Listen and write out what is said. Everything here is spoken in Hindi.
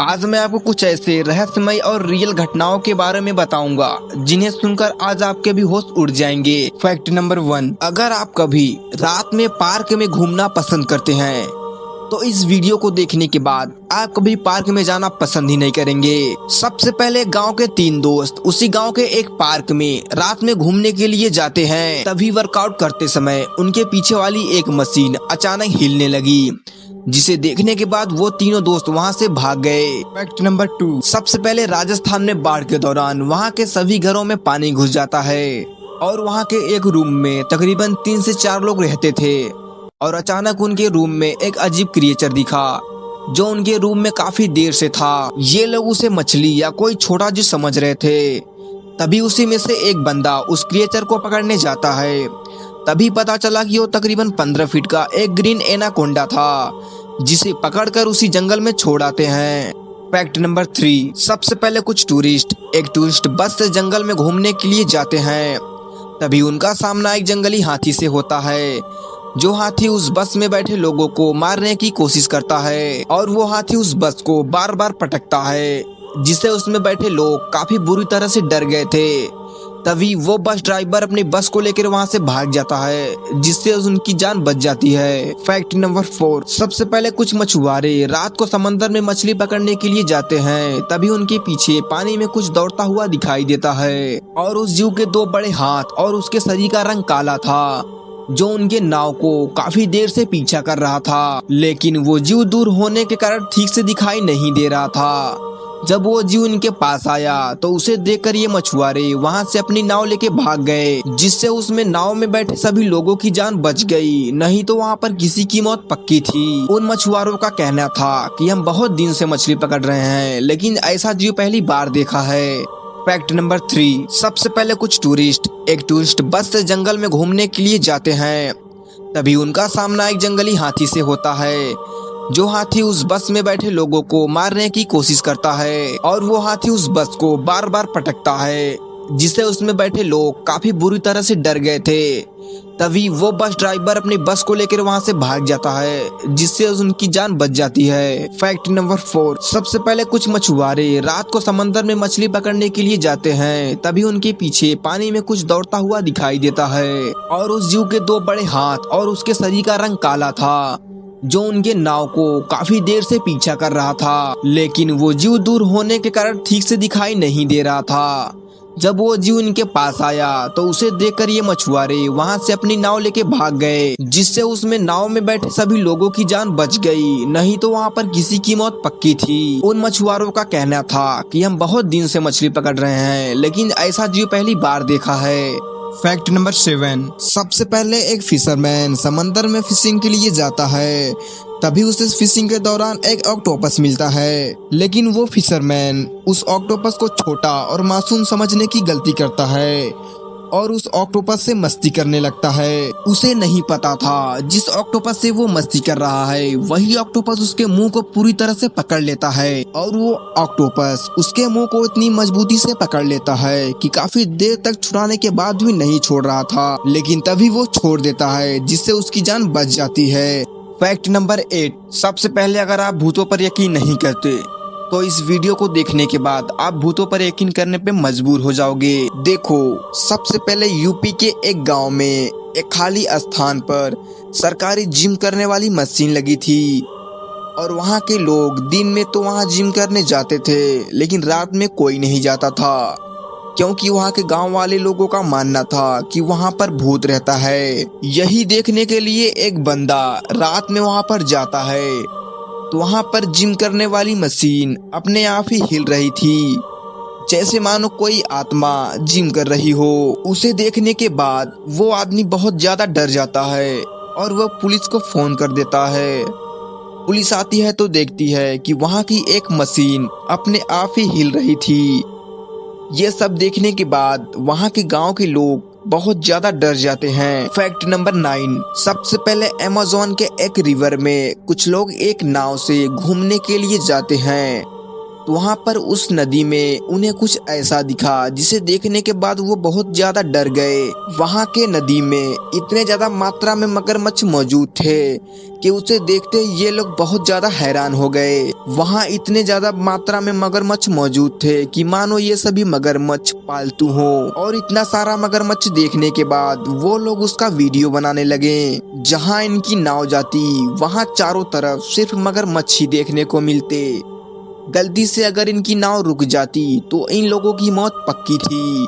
आज मैं आपको कुछ ऐसे रहस्यमय और रियल घटनाओं के बारे में बताऊंगा जिन्हें सुनकर आज आपके भी होश उड़ जाएंगे। फैक्ट नंबर 1, अगर आप कभी रात में पार्क में घूमना पसंद करते हैं तो इस वीडियो को देखने के बाद आप कभी पार्क में जाना पसंद ही नहीं करेंगे। सबसे पहले गांव के 3 दोस्त उसी गांव के एक पार्क में रात में घूमने के लिए जाते हैं। तभी वर्कआउट करते समय उनके पीछे वाली एक मशीन अचानक हिलने लगी, जिसे देखने के बाद वो तीनों दोस्त वहां से भाग गए। फैक्ट नंबर 2, सबसे पहले राजस्थान में बाढ़ के दौरान वहां के सभी घरों में पानी घुस जाता है और वहां के एक रूम में तकरीबन 3 से 4 लोग रहते थे और अचानक उनके रूम में एक अजीब क्रिएचर दिखा जो उनके रूम में काफी देर से था। ये लोग उसे मछली या कोई छोटा जीव समझ रहे थे। तभी उसी में से एक बंदा उस क्रिएचर को पकड़ने जाता है। तभी पता चला कि वो तकरीबन 15 फीट का एक ग्रीन एनाकोंडा था, जिसे पकड़कर उसी जंगल में छोड़ आते हैं। फैक्ट नंबर 3, सबसे पहले कुछ टूरिस्ट एक टूरिस्ट बस से जंगल में घूमने के लिए जाते हैं। तभी उनका सामना एक जंगली हाथी से होता है। जो हाथी उस बस में बैठे लोगों को मारने की कोशिश करता है और वो हाथी उस बस को बार बार पटकता है, जिससे उसमें बैठे लोग काफी बुरी तरह से डर गए थे। तभी वो बस ड्राइवर अपनी बस को लेकर वहां से भाग जाता है, जिससे उनकी जान बच जाती है। फैक्ट नंबर 4, सबसे पहले कुछ मछुआरे रात को समंदर में मछली पकड़ने के लिए जाते हैं। तभी उनके पीछे पानी में कुछ दौड़ता हुआ दिखाई देता है और उस जीव के 2 बड़े हाथ और उसके शरीर का रंग काला था, जो उनके नाव को काफी देर से पीछा कर रहा था। लेकिन वो जीव दूर होने के कारण ठीक से दिखाई नहीं दे रहा था। जब वो जीव उनके पास आया तो उसे देखकर ये मछुआरे वहां से अपनी नाव लेके भाग गए, जिससे उसमें नाव में बैठे सभी लोगों की जान बच गई, नहीं तो वहां पर किसी की मौत पक्की थी। उन मछुआरों का कहना था कि हम बहुत दिन से मछली पकड़ रहे हैं, लेकिन ऐसा जीव पहली बार देखा है। फैक्ट नंबर 3, सबसे पहले कुछ टूरिस्ट एक टूरिस्ट बस से जंगल में घूमने के लिए जाते हैं। तभी उनका सामना एक जंगली हाथी से होता है। जो हाथी उस बस में बैठे लोगों को मारने की कोशिश करता है और वो हाथी उस बस को बार बार पटकता है, जिससे उसमें बैठे लोग काफी बुरी तरह से डर गए थे। तभी वो बस ड्राइवर अपनी बस को लेकर वहां से भाग जाता है, जिससे उनकी जान बच जाती है। फैक्ट नंबर 4, सबसे पहले कुछ मछुआरे रात को समंदर में मछली पकड़ने के लिए जाते हैं। तभी उनके पीछे पानी में कुछ दौड़ता हुआ दिखाई देता है और उस जीव के 2 बड़े हाथ और उसके शरीर का रंग काला था, जो उनके नाव को काफी देर से पीछा कर रहा था। लेकिन वो जीव दूर होने के कारण ठीक से दिखाई नहीं दे रहा था। जब वो जीव उनके पास आया तो उसे देखकर ये मछुआरे वहां से अपनी नाव लेके भाग गए, जिससे उसमें नाव में बैठे सभी लोगों की जान बच गई, नहीं तो वहां पर किसी की मौत पक्की थी। उन मछुआरों का कहना था कि हम बहुत दिन से मछली पकड़ रहे हैं, लेकिन ऐसा जीव पहली बार देखा है। फैक्ट नंबर 7, सबसे पहले एक फिशरमैन समंदर में फिशिंग के लिए जाता है। तभी उसे फिशिंग के दौरान एक ऑक्टोपस मिलता है, लेकिन वो फिशरमैन उस ऑक्टोपस को छोटा और मासूम समझने की गलती करता है और उस ऑक्टोपस से मस्ती करने लगता है। उसे नहीं पता था जिस ऑक्टोपस से वो मस्ती कर रहा है वही ऑक्टोपस उसके मुंह को पूरी तरह से पकड़ लेता है और वो ऑक्टोपस उसके मुंह को इतनी मजबूती से पकड़ लेता है कि काफी देर तक छुड़ाने के बाद भी नहीं छोड़ रहा था, लेकिन तभी वो छोड़ देता है, जिससे उसकी जान बच जाती है। फैक्ट नंबर 8, सबसे पहले अगर आप भूतों पर यकीन नहीं करते तो इस वीडियो को देखने के बाद आप भूतों पर यकीन करने पे मजबूर हो जाओगे। देखो, सबसे पहले यूपी के एक गांव में एक खाली स्थान पर सरकारी जिम करने वाली मशीन लगी थी और वहां के लोग दिन में तो वहां जिम करने जाते थे, लेकिन रात में कोई नहीं जाता था, क्योंकि वहां के गांव वाले लोगों का मानना था कि वहां पर भूत रहता है। यही देखने के लिए एक बंदा रात में वहां पर जाता है तो वहां पर जिम करने वाली मशीन अपने आप ही हिल रही थी, जैसे मानो कोई आत्मा जिम कर रही हो। उसे देखने के बाद वो आदमी बहुत ज्यादा डर जाता है और वह पुलिस को फोन कर देता है। पुलिस आती है तो देखती है कि वहां की एक मशीन अपने आप ही हिल रही थी। ये सब देखने के बाद वहां के गांव के लोग बहुत ज्यादा डर जाते हैं। फैक्ट नंबर 9, सबसे पहले अमेज़न के एक रिवर में कुछ लोग एक नाव से घूमने के लिए जाते हैं। तो वहाँ पर उस नदी में उन्हें कुछ ऐसा दिखा जिसे देखने के बाद वो बहुत ज्यादा डर गए। वहाँ के नदी में इतने ज्यादा मात्रा में मगरमच्छ मौजूद थे कि उसे देखते ये लोग बहुत ज्यादा हैरान हो गए। वहाँ इतने ज्यादा मात्रा में मगरमच्छ मौजूद थे कि मानो ये सभी मगरमच्छ पालतू हो। और इतना सारा मगरमच्छ देखने के बाद वो लोग उसका वीडियो बनाने लगे। जहाँ इनकी नाव जाती वहाँ चारों तरफ सिर्फ मगरमच्छ ही देखने को मिलते। गलती से अगर इनकी नाव रुक जाती तो इन लोगों की मौत पक्की थी।